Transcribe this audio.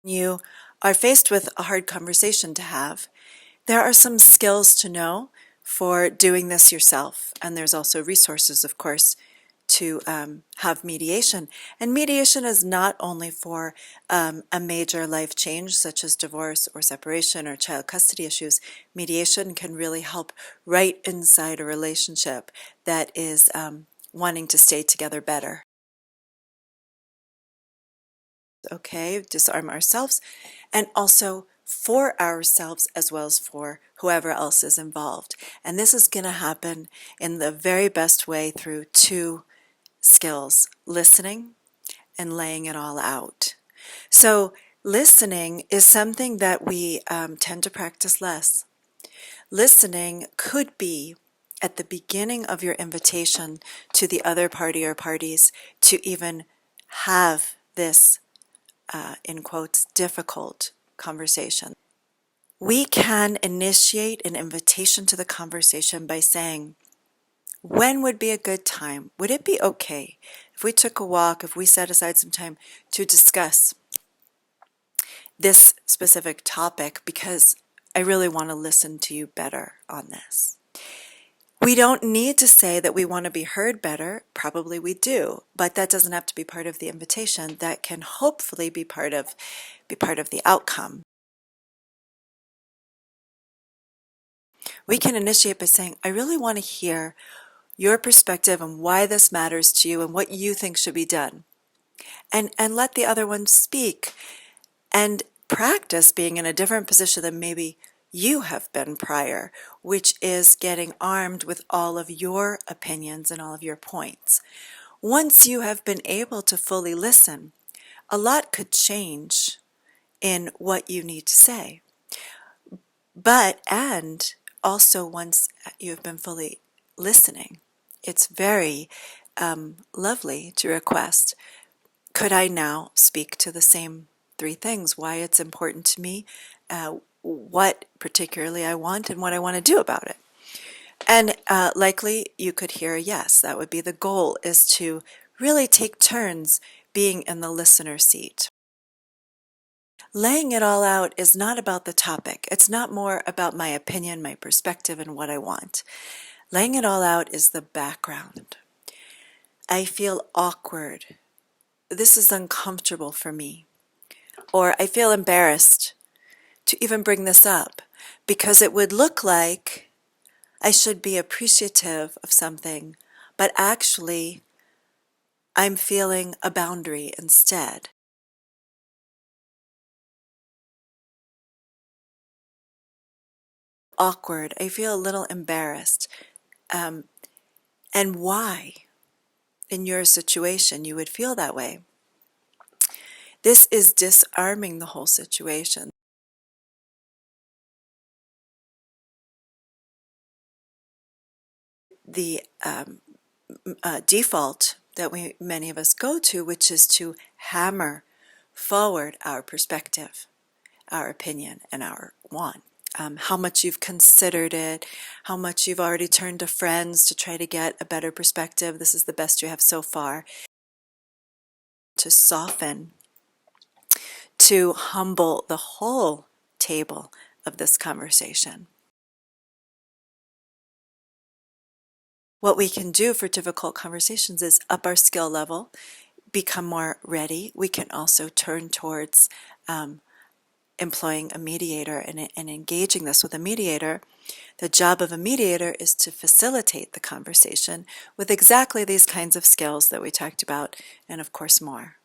You are faced with a hard conversation to have. There are some skills to know for doing this yourself, and there's also resources, of course, to have mediation. And mediation is not only for a major life change such as divorce or separation or child custody issues. Mediation can really help right inside a relationship that is wanting to stay together better. Okay, disarm ourselves, and also for ourselves as well as for whoever else is involved. And this is going to happen in the very best way through two skills: listening and laying it all out. So listening is something that we tend to practice less. Listening could be at the beginning of your invitation to the other party or parties to even have this in quotes, difficult conversation. We can initiate an invitation to the conversation by saying, when would be a good time? Would it be okay if we took a walk, if we set aside some time to discuss this specific topic, because I really want to listen to you better on this? We don't need to say that we want to be heard better. Probably we do, but that doesn't have to be part of the invitation. That can hopefully be part of the outcome. We can initiate by saying, I really want to hear your perspective and why this matters to you and what you think should be done. And let the other one speak and practice being in a different position than maybe you have been prior, which is getting armed with all of your opinions and all of your points. Once you have been able to fully listen, a lot could change in what you need to say. And also once you have been fully listening, it's very lovely to request, could I now speak to the same three things: why it's important to me, what particularly I want, and what I want to do about it. And likely you could hear a yes. That would be the goal, is to really take turns being in the listener seat. Laying it all out is not about the topic. It's not more about my opinion, my perspective, and what I want. Laying it all out is the background. I feel awkward. This is uncomfortable for me. Or I feel embarrassed to even bring this up because it would look like I should be appreciative of something, but actually I'm feeling a boundary instead. Awkward. I feel a little embarrassed. And why, in your situation, you would feel that way? This is disarming the whole situation. The default that many of us go to, which is to hammer forward our perspective, our opinion, and our want. How much you've considered it, how much you've already turned to friends to try to get a better perspective. This is the best you have so far. To soften, to humble the whole table of this conversation. What we can do for difficult conversations is up our skill level, become more ready. We can also turn towards employing a mediator and engaging this with a mediator. The job of a mediator is to facilitate the conversation with exactly these kinds of skills that we talked about, and of course more.